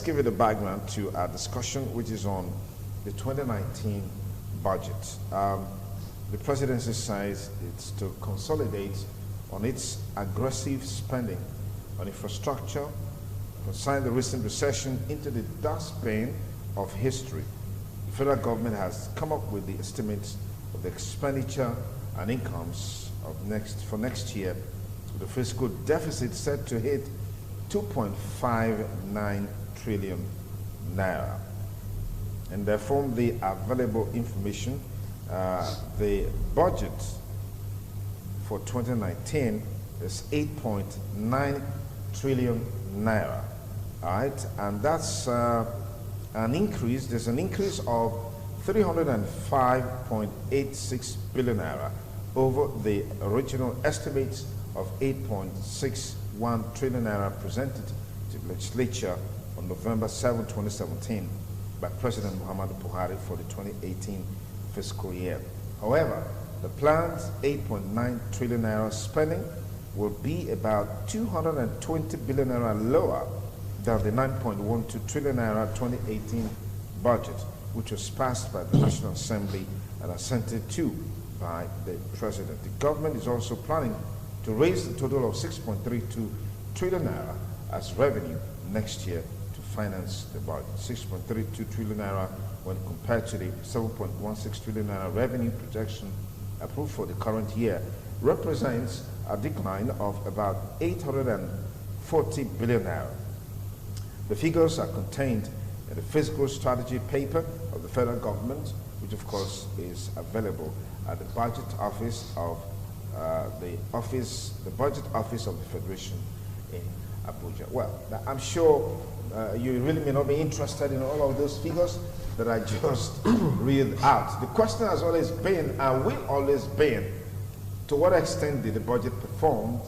let's give it a background to our discussion, which is on the 2019 budget. The presidency says it's to consolidate on its aggressive spending on infrastructure, consign the recent recession into the dustbin of history. The federal government has come up with the estimates of the expenditure and incomes of for next year, with the fiscal deficit set to hit 2.59 trillion naira. And from the available information, the budget for 2019 is 8.9 trillion naira. All right, and that's an increase. There's an increase of 305.86 billion naira over the original estimates of 8.61 trillion naira presented to the legislature on November 7, 2017 by President Muhammadu Buhari for the 2018 fiscal year. However, the planned 8.9 trillion naira spending will be about 220 billion naira lower than the 9.12 trillion naira 2018 budget, which was passed by the National Assembly and assented to by the President. The government is also planning to raise the total of 6.32 trillion naira as revenue next year to finance the budget. 6.32 trillion naira when compared to the 7.16 trillion naira revenue projection approved for the current year represents a decline of about 840 billion naira. The figures are contained in the fiscal strategy paper of the federal government, which of course is available at the budget office of the budget office of the Federation in Abuja. Well, I'm sure you really may not be interested in all of those figures that I just read out. The question has always been, and will always be, to what extent did the budget perform,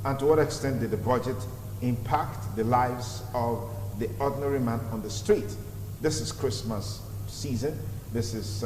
and to what extent did the budget impact the lives of the ordinary man on the street? This is Christmas season. This is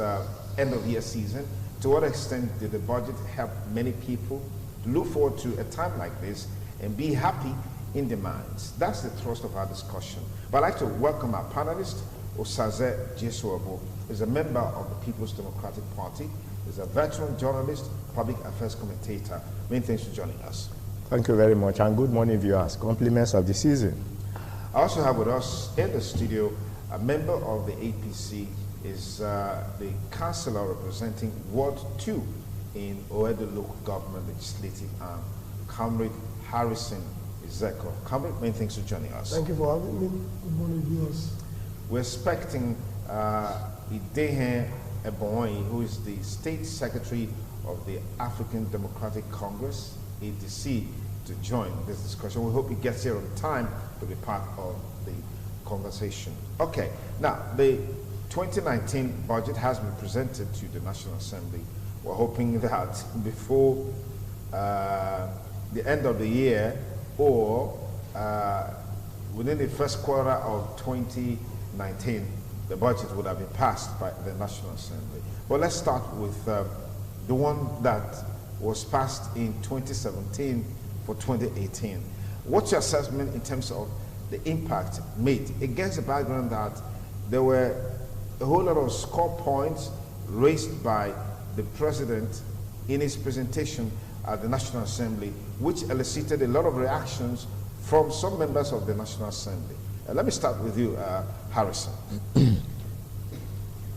end of year season. To what extent did the budget help many people to look forward to a time like this and be happy in their minds? That's the thrust of our discussion. But I'd like to welcome our panelist, Osaze Jesuabo, is a member of the People's Democratic Party, is a veteran journalist, public affairs commentator. Many thanks for joining us. Thank you very much, and good morning, viewers. Compliments of the season. I also have with us in the studio a member of the APC, is the councillor representing Ward 2 in Oedo Local Government Legislative Arm, Comrade Harrison Ezeko. Comrade, many thanks for joining us. Thank you for having me. Good morning, viewers. We're expecting Idehe Ebonyi, who is the State Secretary of the African Democratic Congress, ADC, to join this discussion. We hope he gets here on time to be part of the conversation. Okay, now the 2019 budget has been presented to the National Assembly. We're hoping that before the end of the year or within the first quarter of 2019, the budget would have been passed by the National Assembly. But let's start with the one that was passed in 2017 for 2018. What's your assessment in terms of the impact made against the background that there were a whole lot of score points raised by the President in his presentation at the National Assembly, which elicited a lot of reactions from some members of the National Assembly? Let me start with you, Harrison.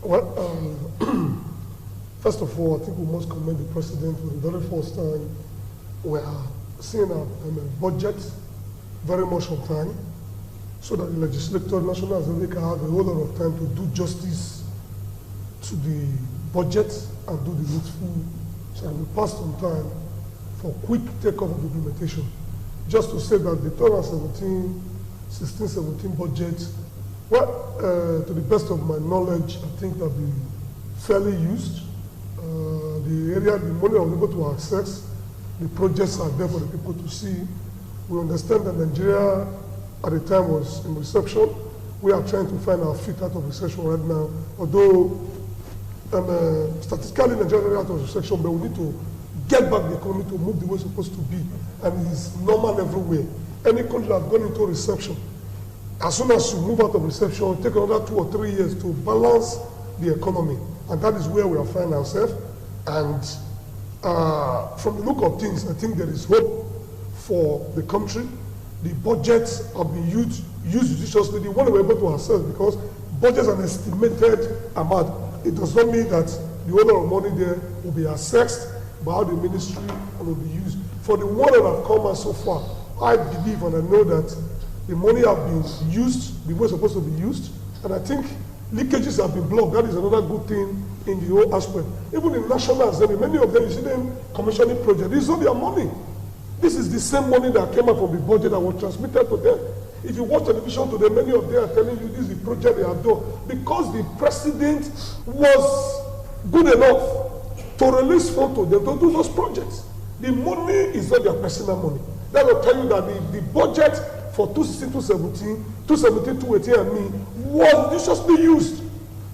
Well, first of all, I think we must commend the President for the very first time. We are seeing a budget very much on time, so that the legislature, National Assembly, can have a whole lot of time to do justice to the budget and do the needful, so we passed on time for quick takeoff of implementation. Just to say that the 2016-17 budget, well, to the best of my knowledge, I think that been fairly used. The area, the money was able to access, the projects are there for the people to see. We understand that Nigeria at the time was in recession. We are trying to find our feet out of recession right now. Although statistically Nigeria is out of recession, but we need to get back the economy to move the way it's supposed to be. And it is normal everywhere. Any country that has gone into recession as soon as you move out of recession, take another 2 or 3 years to balance the economy. And that is where we are finding ourselves. And from the look of things, I think there is hope for the country. The budgets have been used judiciously. The one we're able to assess, because budgets are an estimated amount. It does not mean that the order of money there will be assessed by how the ministry and will be used. For the one that have come out so far, I believe and I know that the money have been used the way it's supposed to be used, and I think leakages have been blocked. That is another good thing in the whole aspect. Even in National Assembly, many of them, you see them commissioning projects. This is not their money. This is the same money that came out from the budget that was transmitted to them. If you watch television today, many of them are telling you this is the project they have done. Because the president was good enough to release funds to them to do those projects. The money is not their personal money. That will tell you that the budget for 2016-2017, 2017-2018 and me was judiciously used.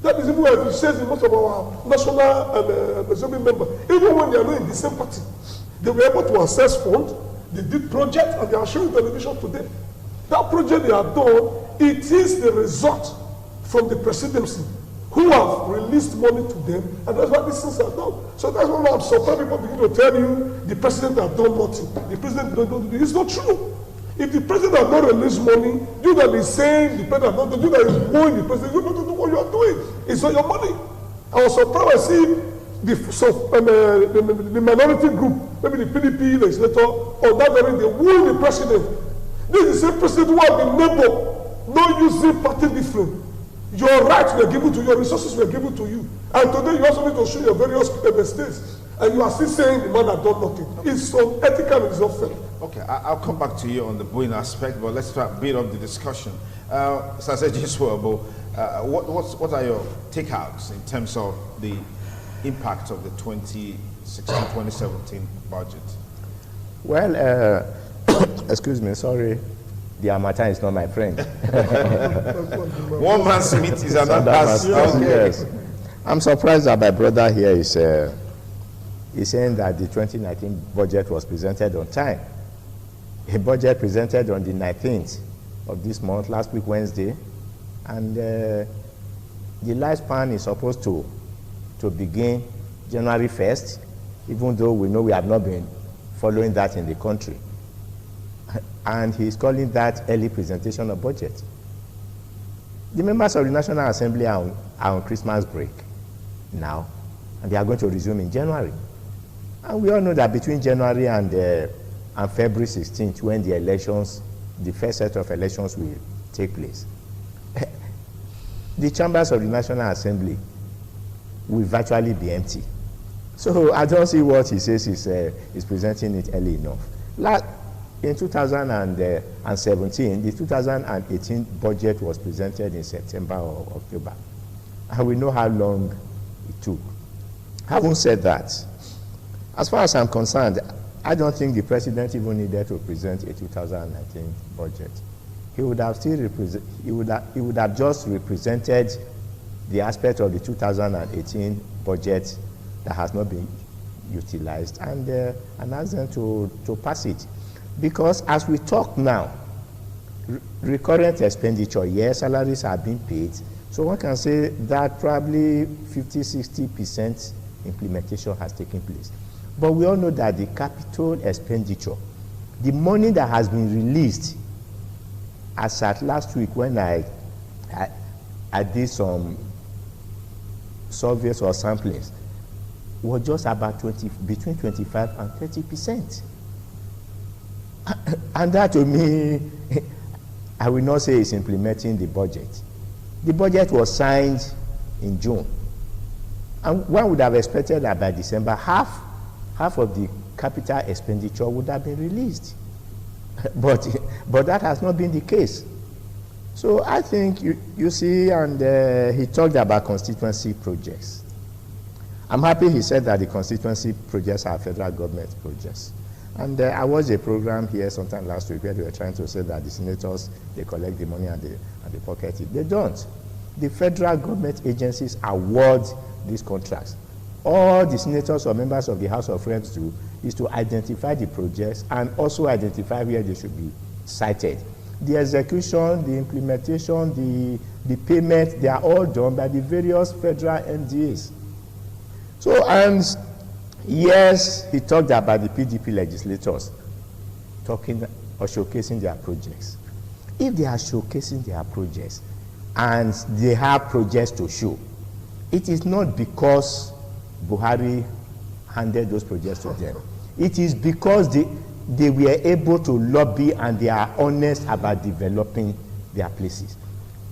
That is even what it says in most of our national and assembly members. Even when they are not in the same party, they were able to access funds, they did projects, and they are showing television today. That project they have done, it is the result from the presidency who have released money to them, and that's why these things are done. So that's why I'm surprised people begin to tell you the president has done nothing. The president don't do. It's not true. If the president has not released money, you that is saying the president has not done, you that is knowing the president, you don't do what you are doing. It's not your money. I was surprised I see the minority group, maybe the PDP legislator, or that very day, who the president. This is the same president who has been neighbor, not using party different. Your rights were given to you, your resources were given to you. And today you also need to show your various mistakes. And you are still saying the man has done nothing. It's unethical and it's not fair. Okay, I'll come back to you on the Boeing aspect, but let's try to build up the discussion. Sir Jeswabo, what are your takeouts in terms of the impact of the 2016-2017 budget? Well, excuse me, sorry. The Harmattan is not my friend. One man's meat is another man's. Yes. I'm surprised that my brother here is saying that the 2019 budget was presented on time. A budget presented on the 19th of this month, last week Wednesday, and the lifespan is supposed to begin January 1st, even though we know we have not been following that in the country. And he's calling that early presentation of budget. The members of the National Assembly are on Christmas break now, and they are going to resume in January. And we all know that between January and February 16th, when the elections, the first set of elections will take place, the chambers of the National Assembly will virtually be empty. So I don't see what he says is presenting it early enough. In 2017, the 2018 budget was presented in September or October, and we know how long it took. Having said that, as far as I'm concerned, I don't think the president even needed to present a 2019 budget. He would have just represented the aspect of the 2018 budget that has not been utilized and asked them to pass it. Because as we talk now, recurrent expenditure, yes, salaries are being paid. So one can say that probably 50–60% implementation has taken place. But we all know that the capital expenditure, the money that has been released, as at last week when I did some surveys or samplings, was just about between 25 and 30%. And that to me, I will not say is implementing the budget. The budget was signed in June. And one would have expected that by December, half of the capital expenditure would have been released. But that has not been the case. So I think you see, and he talked about constituency projects. I'm happy he said that the constituency projects are federal government projects. And I watched a program here sometime last week where they were trying to say that the senators, they collect the money and they pocket it. They don't. The federal government agencies award these contracts. All the senators or members of the House of Reps do is to identify the projects and also identify where they should be cited. The execution, the implementation, the payment, they are all done by the various federal MDAs. So, and yes, he talked about the PDP legislators talking or showcasing their projects. If they are showcasing their projects and they have projects to show, it is not because Buhari handed those projects to them. It is because they were able to lobby and they are honest about developing their places.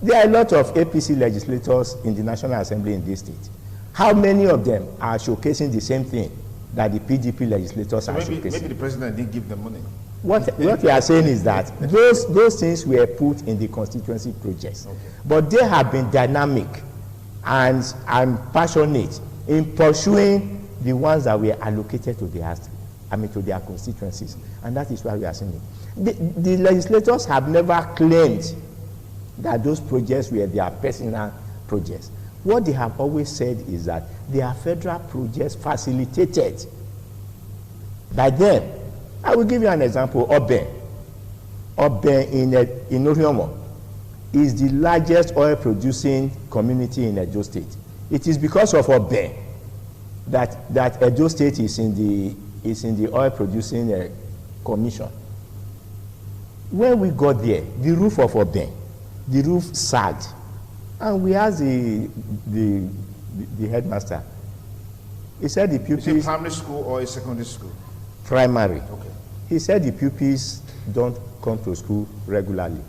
There are a lot of APC legislators in the National Assembly in this state. How many of them are showcasing the same thing that the PDP legislators are showcasing? Maybe the president didn't give them money. What we are saying is that those things were put in the constituency projects, okay, but they have been dynamic and passionate in pursuing the ones that were allocated to their constituencies, and that is why we are saying it. The legislators have never claimed that those projects were their personal projects. What they have always said is that they are federal projects facilitated by them. I will give you an example. Oben in Oriomo is the largest oil producing community in Edo State. It is because of Oben that Edo State is in the oil producing commission. When we got there, the roof of Oben, the roof sagged, and we asked the headmaster. He said the pupils. Is it primary school or a secondary school? Primary. Okay. He said the pupils don't come to school regularly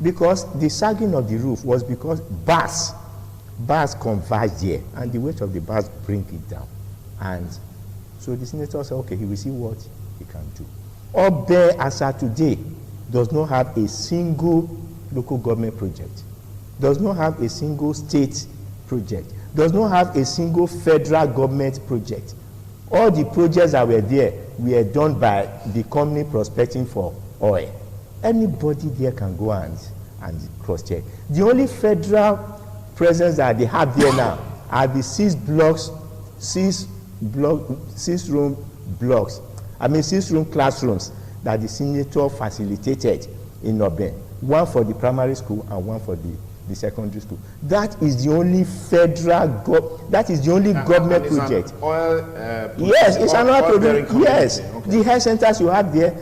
because the sagging of the roof was because bars converge there, and the weight of the bars bring it down. And so the senator said, okay, he will see what he can do. Obe, as of today, does not have a single local government project, does not have a single state project, does not have a single federal government project. All the projects that were there were done by the company prospecting for oil. Anybody there can go and cross-check. The only federal presence that they have there now are the 6 room classrooms that the senator facilitated in Oben. One for the primary school and one for the secondary school. That is the only government project. Yes, it's an oil project. Yes, okay. The health centers you have there,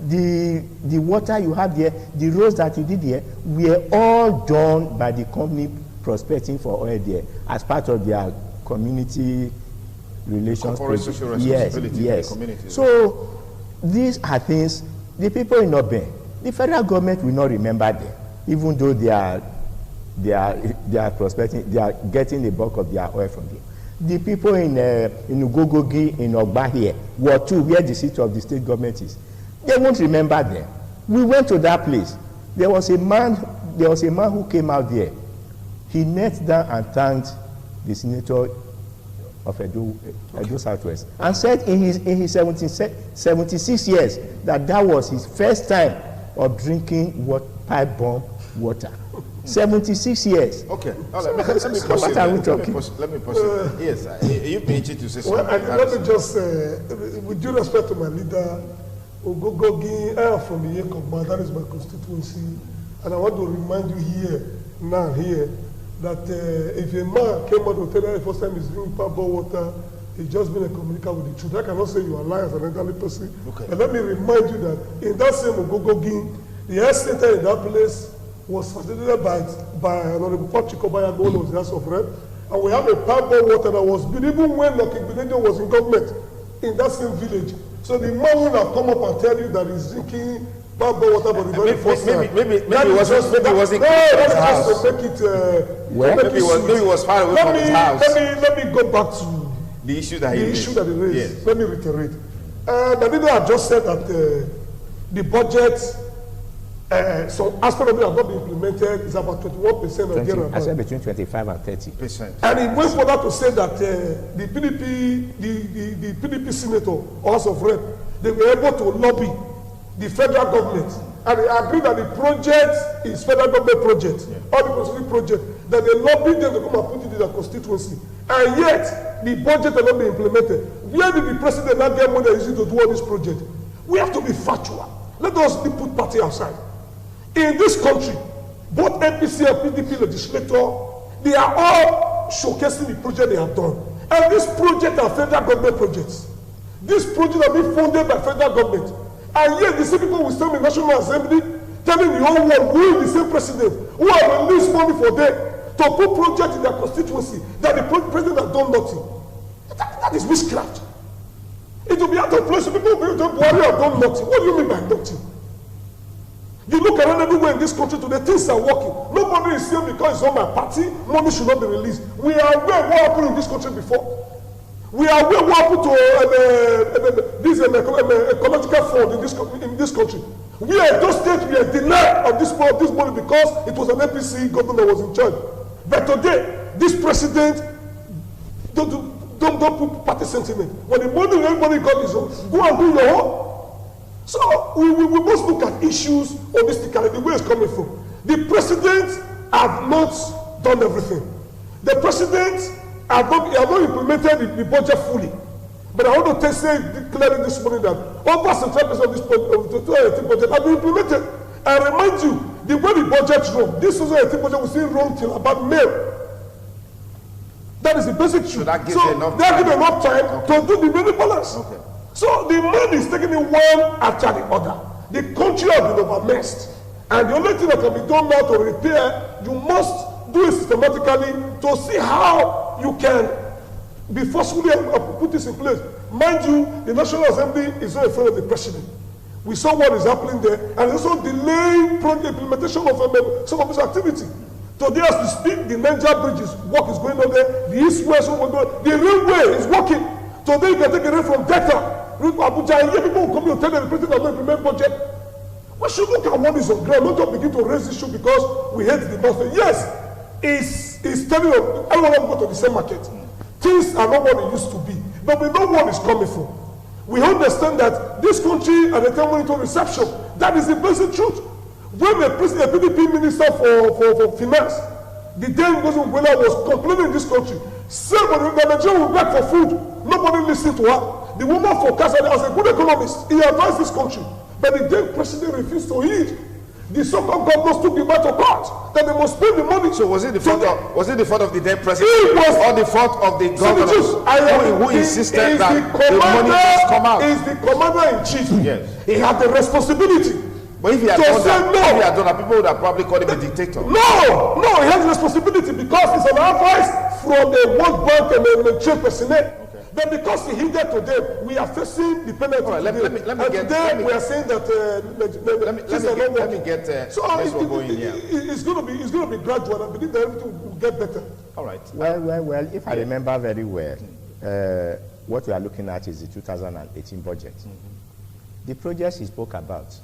the water you have there, the roads that you did there, were all done by the company prospecting for oil there as part of their community relations project. Yes. In the community. So these are things the people in Oben, the federal government will not remember them, even though they are prospecting, they are getting the bulk of their oil from there. The people in Ugogogi, in Ogba here, where the seat of the state government is, they won't remember them. We went to that place. There was a man who came out there. He knelt down and thanked the senator of Edo Southwest and said in his 76 years that was his first time of drinking pipe-bomb water. 76 years. Okay. Let me pause what are we talking? Let me pause it. Yes, you've been itching to say something. Well, let me just say, with due respect to my leader, Ogogogi, I am from Iyekogba, that is my constituency, and I want to remind you here, that if a man came out to tell you the first time he's drinking pipe-bomb water, he's just been a communicator with the truth. I cannot say you are lying as an elderly person. Okay. But let me remind you that in that same Ogogogi, the health center in that place was facilitated by Honorable Patrick Obaya, who was the House of Rep, and we have a pipe-bomb water that was built even when Lucky Benejo was in government in that same village. So the man will have come up and tell you that he's drinking pipe-bomb water for the very first time. Maybe it wasn't. No, that's just to make it. Maybe it was far away from his house. Let me go back to the issue that he raised. Yes. Let me reiterate. The leader had just said that the budget. So aspect of it has not been implemented. It's about 21% of the I said between 25 and 30%. And he went further to say that the PDP senator or House of Rep, they were able to lobby the federal government, and they agreed that the project is federal government project, or the constituency project, that they lobbied them to come and put it in their constituency, and yet the budget has not been implemented. Where did the president not get money using to do all this project? We have to be factual. Let us put party aside. In this country, both NPC and PDP legislator, they are all showcasing the project they have done. And these projects are federal government projects. These projects are being funded by federal government. And yet the same people will stand in the National Assembly telling the whole world who is the same president who have released money for them to put projects in their constituency that the president has done nothing. That is witchcraft. It will be out of place. People will be saying Buhari have done nothing. What do you mean by nothing? You look around everywhere in this country today, things are working. Nobody is saying because it's on my party, money should not be released. We are aware what happened in this country before. We are aware what happened to this ecological fund in this country. We are those states we are denied of this money because it was an APC government that was in charge. But today, this president don't put party sentiment. When the money everybody got is own, go and do your own. So we must look at issues holistically, the way it's coming from. The president have not done everything. The president have not implemented the budget fully. But I want to say clearly this morning that over 75% of this budget have been implemented. I remind you, the way the budget run, this 2018 budget will still run till about May. That is the basic truth. So that gives enough time okay. to do the money balance. Okay. So the man is taking it one after the other. The country has been overmessed. And the only thing that can be done now to repair, you must do it systematically to see how you can be forcefully put this in place. Mind you, the National Assembly is not in front of the president. We saw what is happening there, and also delaying implementation of some of this activity. Today, as we speak, the Niger bridges work is going on there. The East-West work is going on. The railway is working. Today, you can take a rail from Delta, Abuja, and here people will come and tell them the president has not implemented budget. We should look at what is on ground, not just begin to raise this issue because we hate the master. Yes, it's telling us everyone go to the same market. Things are not what they used to be, but we know where it's coming from. We understand that this country at the time went into reception. That is the basic truth. When the PDP minister for finance, the then President Gwela was complaining in this country, said when the Nigerian will beg for food, nobody listened to her. The woman forecasted as a good economist, he advised this country, but the then president refused to heed. The so-called governors took the matter to court that they must spend the money. So was it the fault of the then president or the fault of the governor who insisted that the money must come out? Is the commander in chief. Yes. He had the responsibility. But if he had done that, people would have probably called him a dictator. No, he has responsibility because it's an advice from the World Bank and the trade personnel. But because he hindered to them, we are facing the penalty. Right, let we are saying that let me get it's going to be gradual. I believe that everything will get better. All right. Well, if I remember very well, what we are looking at is the 2018 budget. Mm-hmm. The projects he spoke about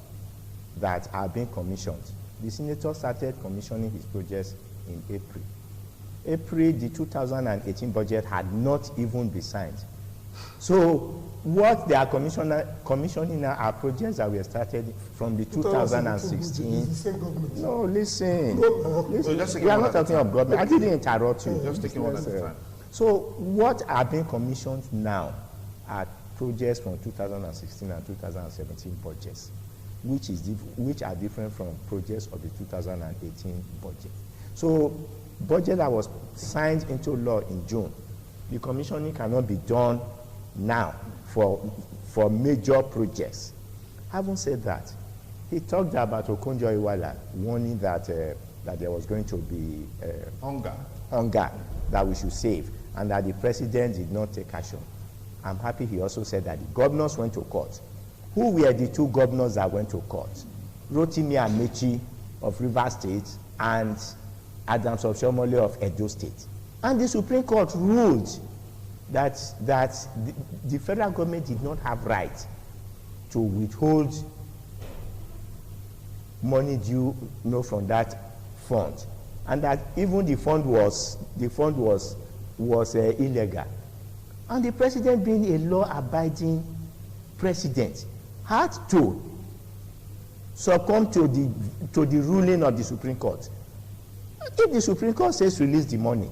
that are being commissioned, the senator started commissioning his projects in April. The 2018 budget had not even been signed. So what they are commissioning now are projects that were started from the 2016. No, listen. We are not talking of government. I didn't interrupt you. Just taking one at a time. So what are being commissioned now are projects from 2016 and 2017 budgets, which are different from projects of the 2018 budget. So budget that was signed into law in June, the commissioning cannot be done now for major projects. Having said that, he talked about Okonjo-Iweala warning that there was going to be hunger that we should save, and that the president did not take action. I'm happy he also said that the governors went to court. Who were the two governors that went to court? Rotimi Amechi of Rivers State and Adams Oshiomhole of Edo State. And the Supreme Court ruled that the federal government did not have right to withhold money due from that fund, and that even the fund was illegal. And the president, being a law-abiding president, had to succumb to the ruling of the Supreme Court. If the Supreme Court says release the money,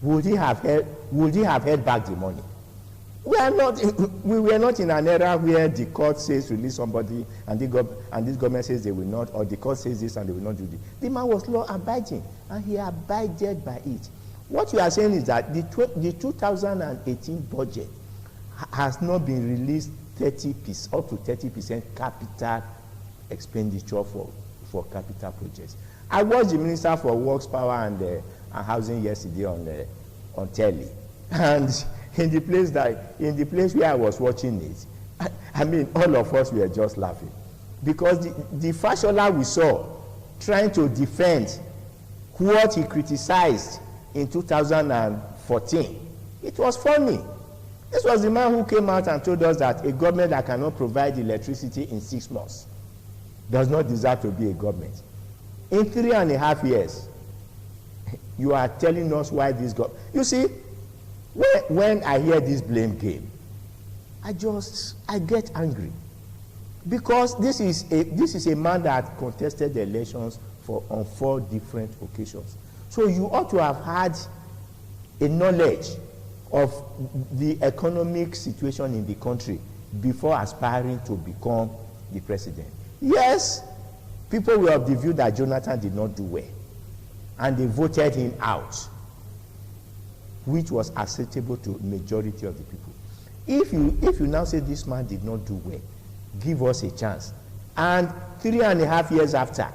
would he have held back the money? we were not in an era where the court says release somebody and this government says they will not, or the court says this and they will not do this. The man was law abiding and he abided by it. What you are saying is that the 2018 budget has not been released up to 30% capital expenditure for capital projects. I watched the Minister for Works, Power and Housing yesterday on telly, and in the place where I was watching it, I mean, all of us were just laughing, because the Fashola we saw trying to defend what he criticized in 2014, it was funny. This was the man who came out and told us that a government that cannot provide electricity in 6 months does not deserve to be a government. In 3.5 years, you are telling us why this government. You see, when I hear this blame game, I get angry, because this is a man that contested the elections on 4 different occasions. So you ought to have had a knowledge of the economic situation in the country before aspiring to become the president. Yes, people were of the view that Jonathan did not do well, and they voted him out, which was acceptable to majority of the people. If you now say this man did not do well, give us a chance, and 3.5 years after,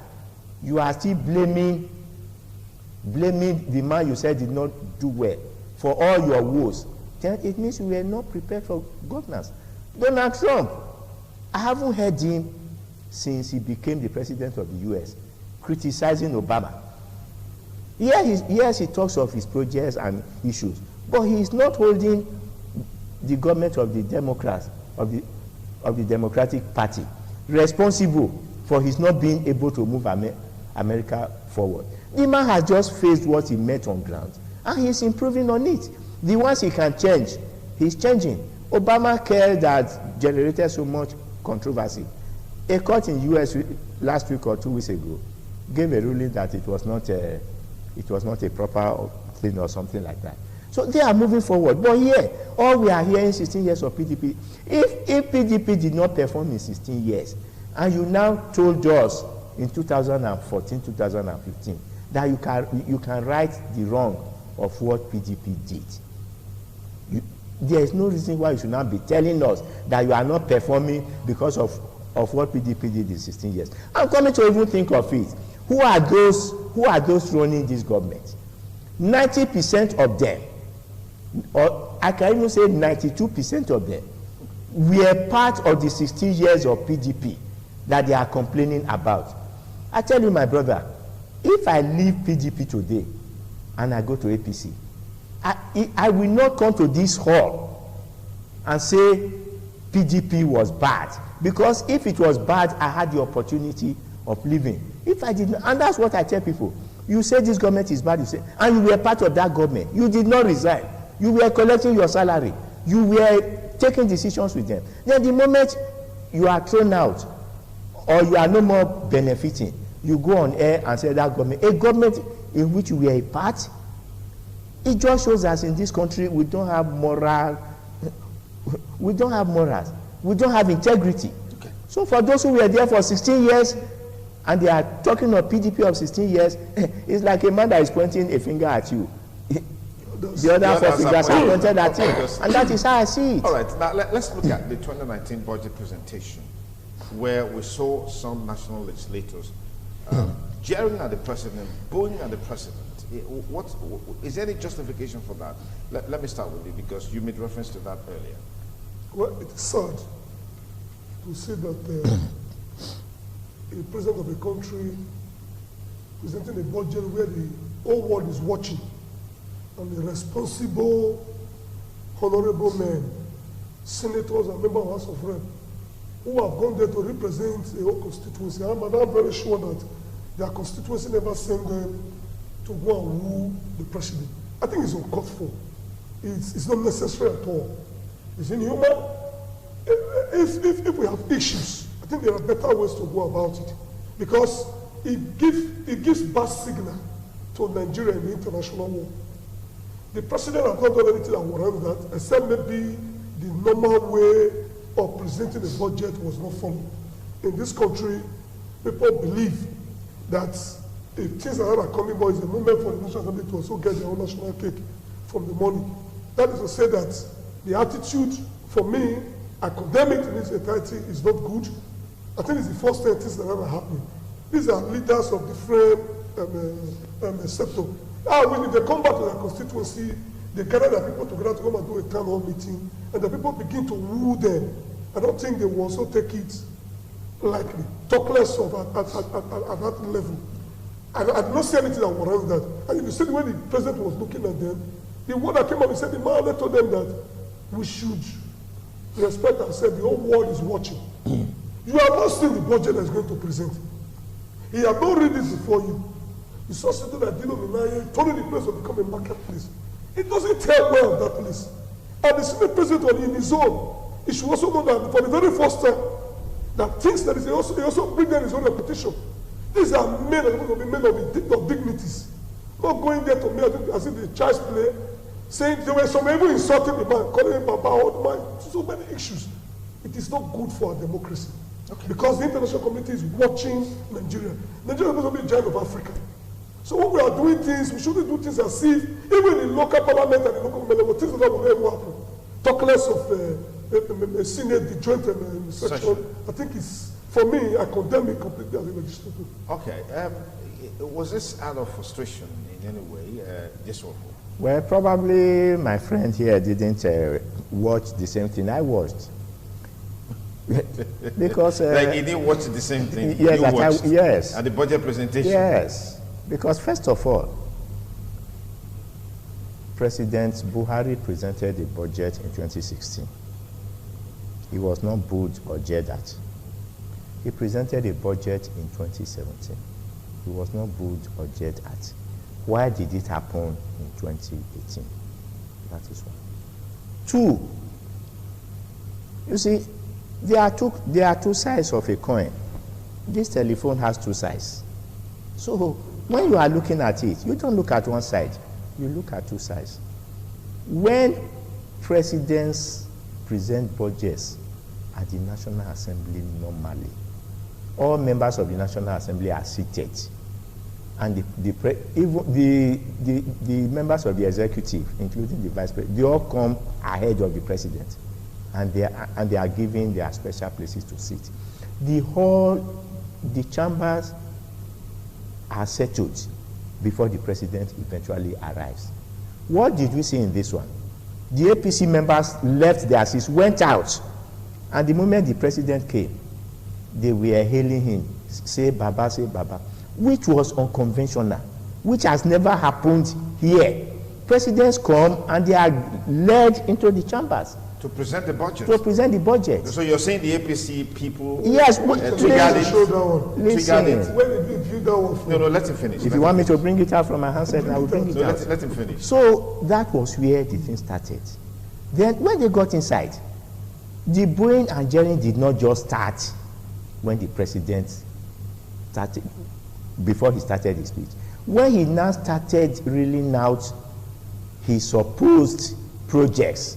you are still blaming the man you said did not do well for all your woes, then it means we were not prepared for governance. Donald Trump, I haven't heard him since he became the president of the US criticizing Obama. Yes, he talks of his projects and issues, but he is not holding the government of the Democrats, of the Democratic Party, responsible for his not being able to move America forward. The man has just faced what he met on ground, and he's improving on it. The ones he can change, he's changing. Obamacare that generated so much controversy. A court in the US last week or 2 weeks ago gave a ruling that it was not a proper thing or something like that. So they are moving forward. But here, all we are hearing 16 years of PDP. If PDP did not perform in 16 years, and you now told us in 2014, 2015, that you can right the wrong of what PDP did, there is no reason why you should not be telling us that you are not performing because of what PDP did in 16 years. I'm coming to even think of it. Who are those running this government? 90% of them, or I can even say 92% of them, were part of the 16 years of PDP that they are complaining about. I tell you, my brother, if I leave PDP today and I go to APC, I will not come to this hall and say PDP was bad, because if it was bad, I had the opportunity of leaving. If I did not, and that's what I tell people, you say this government is bad, you say, and you were part of that government, you did not resign, you were collecting your salary, you were taking decisions with them. Then the moment you are thrown out, or you are no more benefiting, you go on air and say that government, a government in which you were a part. It just shows us in this country we don't have moral, we don't have morals, we don't have integrity. Okay. So for those who were there for 16 years and they are talking of PDP of 16 years, it's like a man that is pointing a finger at you. The other 4 fingers are pointed at him, and that is how I see it. All right, now let's look at the 2019 budget presentation, where we saw some national legislators jeering at the president, booing at the president. What is there any justification for that? Let me start with you, because you made reference to that earlier. Well, it is sad to see that a president of a country presenting a budget where the whole world is watching, and the responsible, honorable men, senators and members of the House of Rep, who have gone there to represent a whole constituency. I'm very sure that their constituency never sent them to go and woo the president. I think it's uncalled for. It's not necessary at all. It's inhuman. If we have issues, I think there are better ways to go about it, because it gives bad signal to Nigeria in the international war. The president has not done anything that warrants that, except maybe the normal way of presenting a budget was not followed. In this country, people believe that if things like that are coming, but it's a moment for the National Assembly to also get their own national cake from the money. That is to say that the attitude, for me, I condemn it in its entirety, is not good. I think it's the first time things like that are happening. These are leaders of different sectors. When they come back to their constituency, they gather their people together to come and do a town hall meeting, and the people begin to woo them. I don't think they will also take it lightly, talk less of at that level. I did not see anything that warrants that. And if you see the way the president was looking at them, the one that came up and said, the man told them that we should respect and say the whole world is watching. You have not seen the budget that is going to present. He had not read this before you. You saw something that Dino Minaye told you the place will become a marketplace. It doesn't tell well of that place. And the Senate president in his own, he should also know that for the very first time, that things that he also bring down his own reputation. These are men that are going to be men of dignities. Not going there to me as if the child's play, saying there were some even insulting the man, calling him Baba, old man, so many issues. It is not good for our democracy. Okay. Because the international community is watching Nigeria. Nigeria is supposed to be a giant of Africa. So when we are doing things, we shouldn't do things as if, even in local parliament and the local government, things like that will never happen. Talk less of a Senate, the joint section. I think it's, for me, I condemn it completely as a legislator. Okay. Was this out of frustration in any way, this one? Well, probably my friend here didn't watch the same thing I watched. Because like he didn't watch the same thing. Yes, you watched yes. At the budget presentation. Yes, because first of all, President Buhari presented the budget in 2016. He was not booed or jeered at. He presented a budget in 2017. He was not booed or jeered at. Why did it happen in 2018? That is one. Two, you see, there are two sides of a coin. This telephone has two sides. So when you are looking at it, you don't look at one side, you look at two sides. When presidents present budgets at the National Assembly normally, all members of the National Assembly are seated, and the members of the executive, including the vice president, they all come ahead of the president, and they are given their special places to sit. The chambers are settled before the president eventually arrives. What did we see in this one? The APC members left their seats, went out, and the moment the president came, they were hailing him, say Baba, which was unconventional, which has never happened here. Presidents come and they are led into the chambers. To present the budget. To present the budget. So you're saying the APC people yes, triggered it? Listen. When did you view that one? No, let him finish. If you want me to bring it out from my handset, I will bring it out. Let him finish. So that was where the thing started. Then when they got inside, the booing and jeering did not just start when the president started, before he started his speech. When he now started reeling out his supposed projects,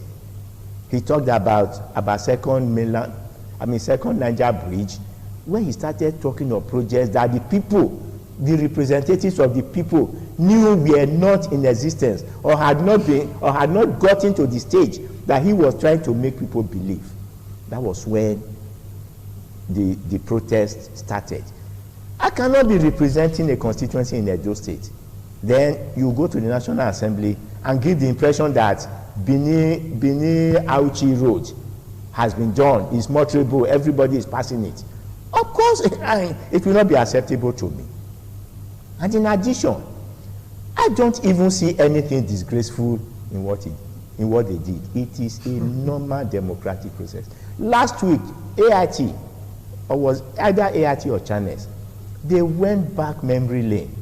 he talked about second Niger Bridge. When he started talking of projects that the people, the representatives of the people, knew were not in existence or had not gotten to the stage that he was trying to make people believe, that was when the protest started. I cannot be representing a constituency in Edo State. Then you go to the National Assembly and give the impression that Bini Auchi Road has been done, is motorable, everybody is passing it. Of course, it will not be acceptable to me. And in addition, I don't even see anything disgraceful in what they did. It is a normal democratic process. Last week, AIT, or was either AIT or Channels, they went back memory lane.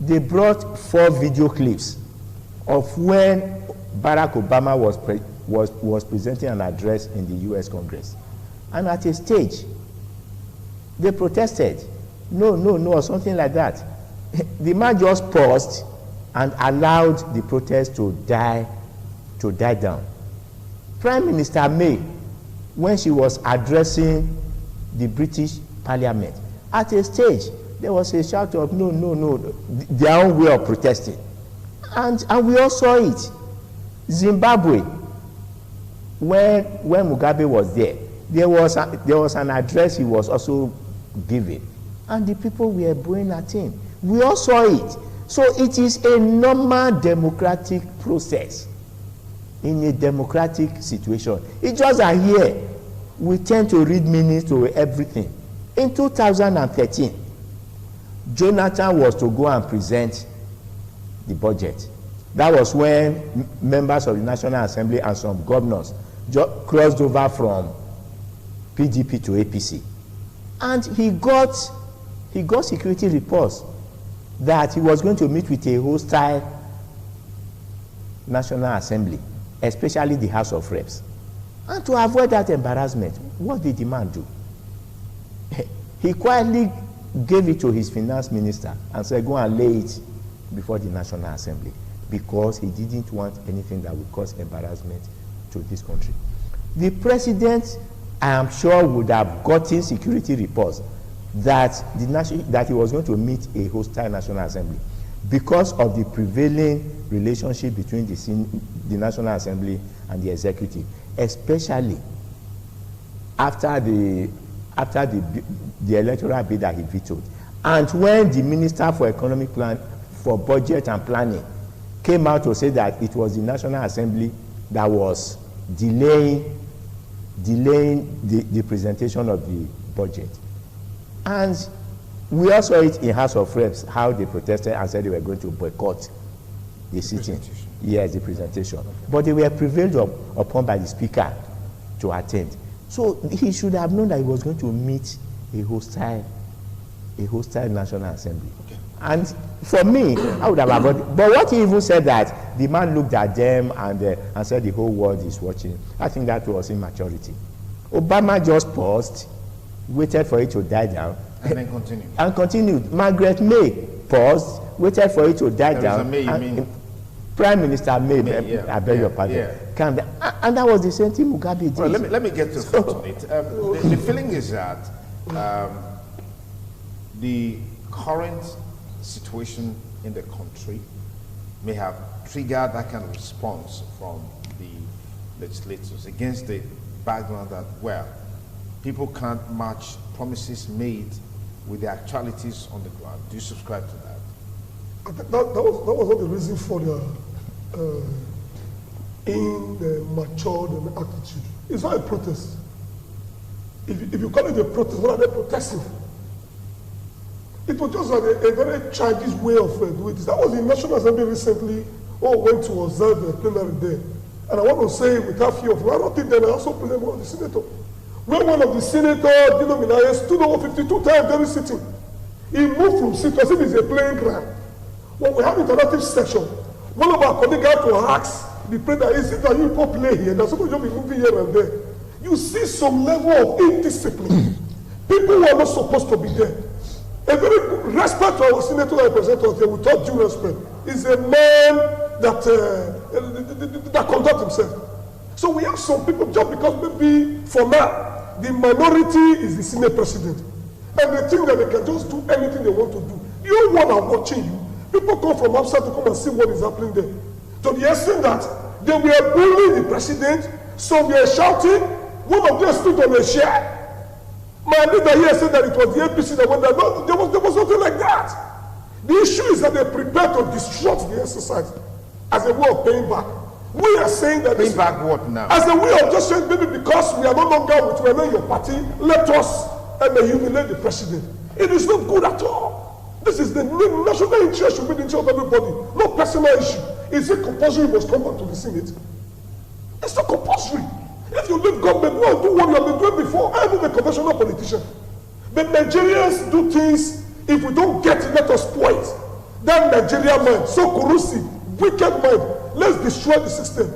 They brought 4 video clips of when Barack Obama was presenting an address in the US Congress. And at a stage, they protested. No, or something like that. The man just paused and allowed the protest to die down. Prime Minister May, when she was addressing the British Parliament, at a stage, there was a shout of no, no, no, their own way of protesting. And we all saw it. Zimbabwe, when Mugabe was there was an address he was also giving, and the people were bowing at him. We all saw it. So it is a normal democratic process in a democratic situation. It's just that here, we tend to read meanings to everything. In 2013, Jonathan was to go and present the budget. That was when members of the National Assembly and some governors crossed over from PDP to APC. And he got security reports that he was going to meet with a hostile National Assembly, especially the House of Reps. And to avoid that embarrassment, what did the man do? He quietly gave it to his finance minister and said, go and lay it before the National Assembly, because he didn't want anything that would cause embarrassment to this country. The president, I am sure, would have gotten security reports that he was going to meet a hostile National Assembly because of the prevailing relationship between the National Assembly and the executive, especially after the electoral bill that he vetoed. And when the Minister for Economic Plan, for Budget and Planning came out to say that it was the National Assembly that was delaying the presentation of the budget. And we also saw it in House of Reps, how they protested and said they were going to boycott the sitting. Yes, the presentation. But they were prevailed upon by the Speaker to attend. So he should have known that he was going to meet a hostile National Assembly. Okay. And for me, I would have avoided. But what he even said, that the man looked at them and said the whole world is watching, I think that was immaturity. Obama just paused, waited for it to die down, and then continued. And continued. Margaret May paused, waited for it to die down. May, you mean? Prime Minister May, I beg your pardon. Yeah. And that was the same thing Mugabe did. Well, let me get to thought on it. The feeling is that the current situation in the country may have triggered that kind of response from the legislators against the background that, well, people can't match promises made with the actualities on the ground. Do you subscribe to that? I think that was not the reason for the immature attitude. It's not a protest. If you call it a protest, what are they protesting for? It was just like a very childish way of doing this. That was the National Assembly recently, went to observe the plenary day. And I want to say, without fear of, I wrote it then, I also present one of the senators. When one of the senators, Dino Minaya, stood over 52 times during sitting, he moved from seat as if it's a playing ground. When we have interactive session, one of our colleagues had to ask the president, is it that you people play here? They're supposed to be moving here and there. You see some level of indiscipline. People who are not supposed to be there. A very good respect to our senator representatives here, with all due respect, is a man that conducts himself. So we have some people, just because maybe for now, the minority is the Senate president. And they think that they can just do anything they want to do. You one are watching you. People come from outside to come and see what is happening there. To the extent that they were bullying the president, some were shouting, one of them stood on a chair. My leader here said that it was the APC that went there. No, there was nothing like that. The issue is that they prepared to disrupt the exercise as a way of paying back. We are saying that paying back what now? As a way of just saying, maybe because we are no longer with your party, let us humiliate the president. It is not good at all. This is the national interest, should be the interest of everybody, no personal issue. Is it compulsory you must come back to the Senate? It's not compulsory. If you leave government, go and do what you have been doing before. I am a conventional politician. But Nigerians do things, if we don't get it, let us spoil it. That Nigerian mind, so corrosive, wicked mind, let's destroy the system.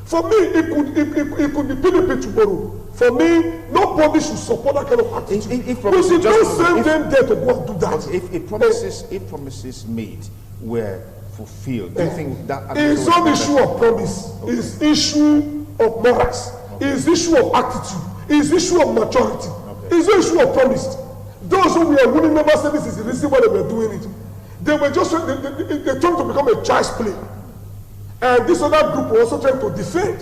For me, it could be PDP tomorrow. For me, nobody should support that kind of attitude. We should not send them there to go and do that. If promises made were fulfilled, do you think that... It's not issue of promise. It's issue of morals. It's issue of attitude. It's issue of maturity. It's the issue of promise. Those who were winning member service is the reason why they were doing it. They were just they turned to become a child's play. And this other group were also trying to defend,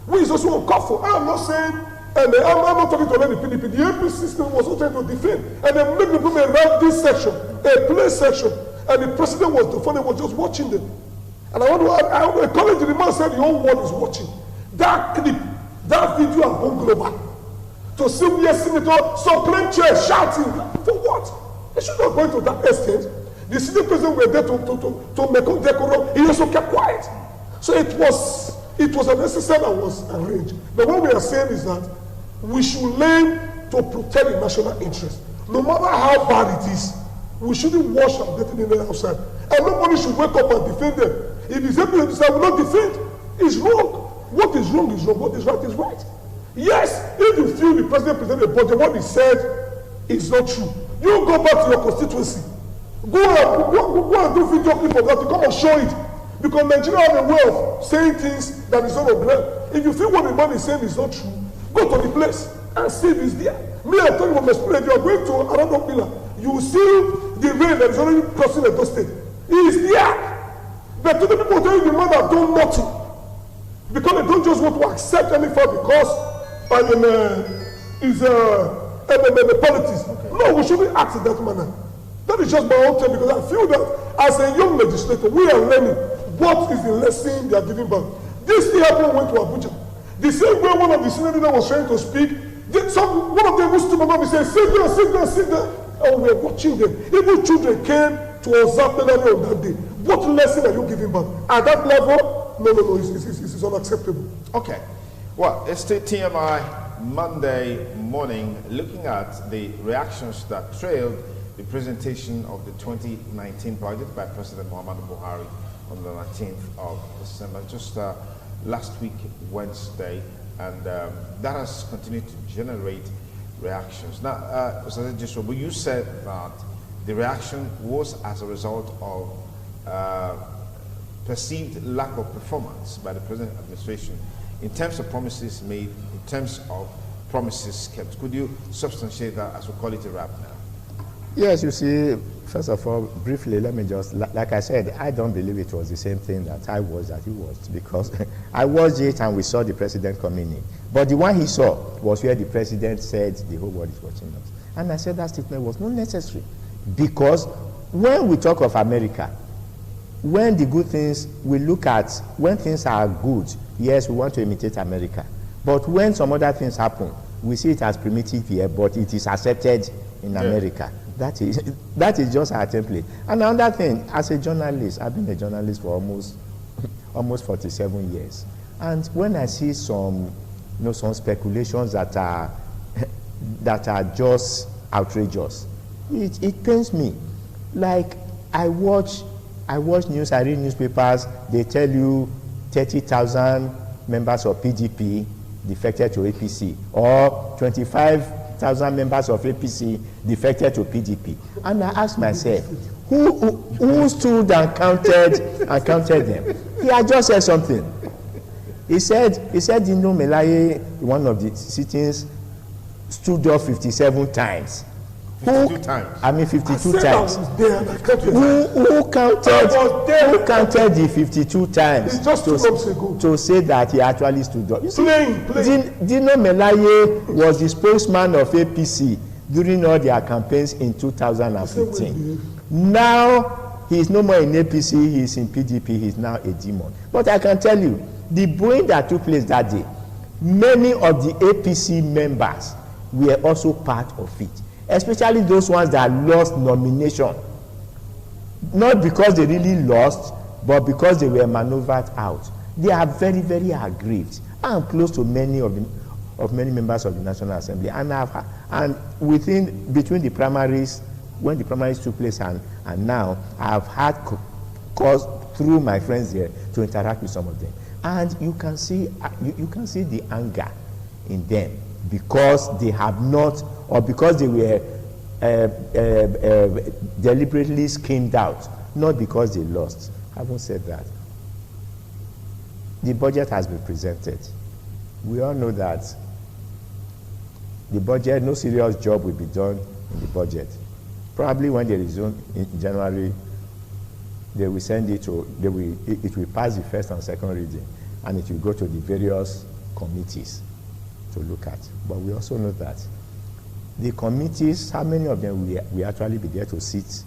which is also uncalled for. I'm not saying, and I'm not talking to any PDP. The AP system was also trying to defend. And they made the people around this section, a play section, and the president was defending, was just watching them. And I want to encourage the man said the whole world is watching. That clip, that video has gone global. To see me as senator, supreme chair shouting, for what? They should not go into that extent. The sitting president were there to make a decorum. He also kept quiet. So it was unnecessary and was arranged. But what we are saying is that we should learn to protect the national interest. No matter how bad it is, we shouldn't wash our dirty linen outside. And nobody should wake up and defend them. If it's able to say, I will not defend, it's wrong. What is wrong is wrong. What is right is right. Yes, if you feel the president presented a budget, what he said is not true, you go back to your constituency. Go and do video clip of that to come and show it. Because Nigeria have a way of saying things that is not on ground. If you feel what the man is saying is not true, go to the place and see if it's there. Me, I'm telling you from experience, you are going to Arado Villa, you will see the rain that is already crossing the state. It is there. But to the people telling the man that done nothing, because they don't just want to accept any fact because is politics. Okay. No, we shouldn't act in that manner. That is just my own thing because I feel that as a young legislator, we are learning what is the lesson they are giving back. This thing happened when we went to Abuja. The same way one of the senior leaders was trying to speak, one of them who stood above me said, sit down, sit down, sit down. And we were watching them. Even children came to observe plenary on that day. What lesson are you giving back? At that level, no, it's unacceptable. Okay. Well, it's still TMI Monday morning, looking at the reactions that trailed the presentation of the 2019 budget by President Muhammadu Buhari on the 19th of December, just last week, Wednesday, and that has continued to generate reactions. Now, Mr. Joshua, you said that the reaction was as a result of perceived lack of performance by the present administration in terms of promises made, in terms of promises kept. Could you substantiate that as we call it a wrap now? Yes, you see, first of all, briefly, let me just, like I said, I don't believe it was the same thing that I was, that he was, because I watched it and we saw the president coming in. But the one he saw was where the president said the whole world is watching us. And I said that statement was not necessary, because when we talk of America, when the good things, we look at, when things are good, yes, we want to imitate America. But when some other things happen, we see it as primitive here, but it is accepted in America. That is just our template. And another thing, as a journalist, I've been a journalist for almost 47 years. And when I see some speculations that are just outrageous, it pains me. Like I watch news, I read newspapers, they tell you 30,000 members of PDP defected to APC, or 25,000 members of APC defected to PDP. And I ask myself, who stood and counted them? He had just said something. He said Dino Melaye, one of the sittings, stood up 57 times. 52 times. I mean 52 times. Who counted the 52 times just 2 months ago to say that he actually stood up? You see, Playing. Dino Melaye was the spokesman of APC during all their campaigns in 2015. Now he is no more in APC, he is in PDP, he is now a demon. But I can tell you, the bullying that took place that day, many of the APC members were also part of it. Especially those ones that lost nomination, not because they really lost, but because they were maneuvered out. They are very, very aggrieved. I am close to many members of the National Assembly, and between the primaries, when the primaries took place and now, I have had cause through my friends here to interact with some of them, and you can see the anger in them, because they have not, or because they were deliberately schemed out, not because they lost. Having said that, the budget has been presented. we all know that the budget, no serious job will be done in the budget. Probably when they resume in January, they will send it to, it will pass the first and second reading, and it will go to the various committees to look at. But we also know that the committees, how many of them will actually be there to sit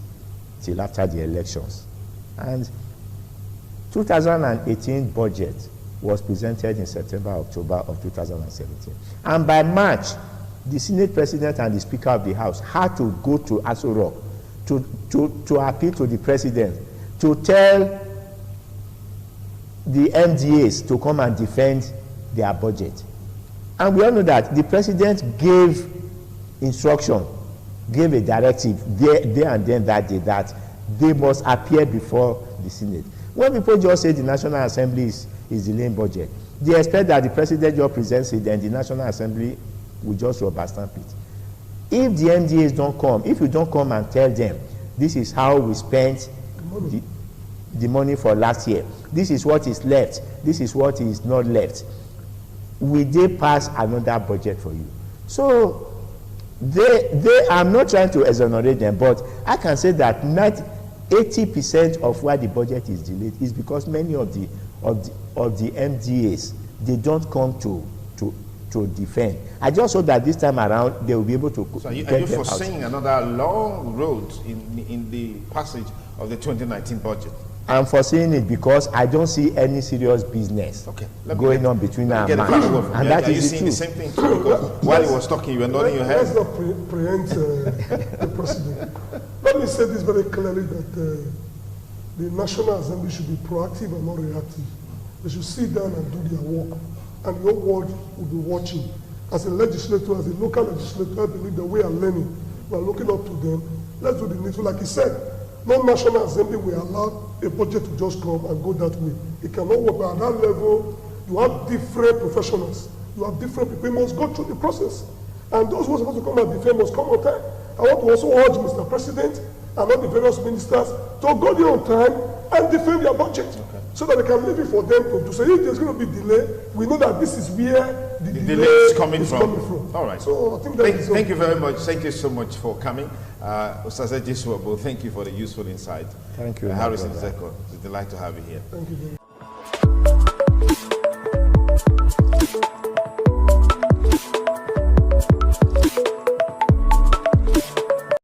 till after the elections? And 2018 budget was presented in September, October of 2017. And by March, the Senate President and the Speaker of the House had to go to Aso Rock to appeal to the President, to tell the MDAs to come and defend their budget. And we all know that the President gave instruction, gave a directive there and then that day that they must appear before the Senate. When people just say the National Assembly is delaying budget, they expect that the President just presents it and the National Assembly will just rubber stamp it. If the MDAs don't come, if you don't come and tell them, this is how we spent the money for last year, this is what is left, this is what is not left, will they pass another budget for you? So I'm not trying to exonerate them, but I can say that 80% of why the budget is delayed is because many of the MDAs, they don't come to defend. I just hope that this time around they will be able to. So are you foreseeing another long road in the passage of the 2019 budget? I'm foreseeing it because I don't see any serious business going on between now and March. And that are you is seeing the the same thing too? Because while he was talking, you were nodding your head. Let's not preempt the president. Let me say this very clearly that the National Assembly should be proactive and not reactive. They should sit down and do their work, and your world will be watching. As a legislator, as a local legislator, I believe that we are learning. We are looking up to them. Let's do the needful. Like he said, no National Assembly will allow a budget to just come and go that way. It cannot work. But at that level, you have different professionals. You have different people. You must go through the process. And those who are supposed to come and defend must come on time. I want to also urge Mr. President and all the various ministers to go there on time and defend their budget. So that they can leave it for them to do. So if there's going to be delay, we know that this is where the delay is coming from. All right. So I think that thank you very much. Thank you so much for coming. Ustaz Jisuwabo, thank you for the useful insight. Thank you. Harrison Zeko, it's a delight to have you here. Thank you very much.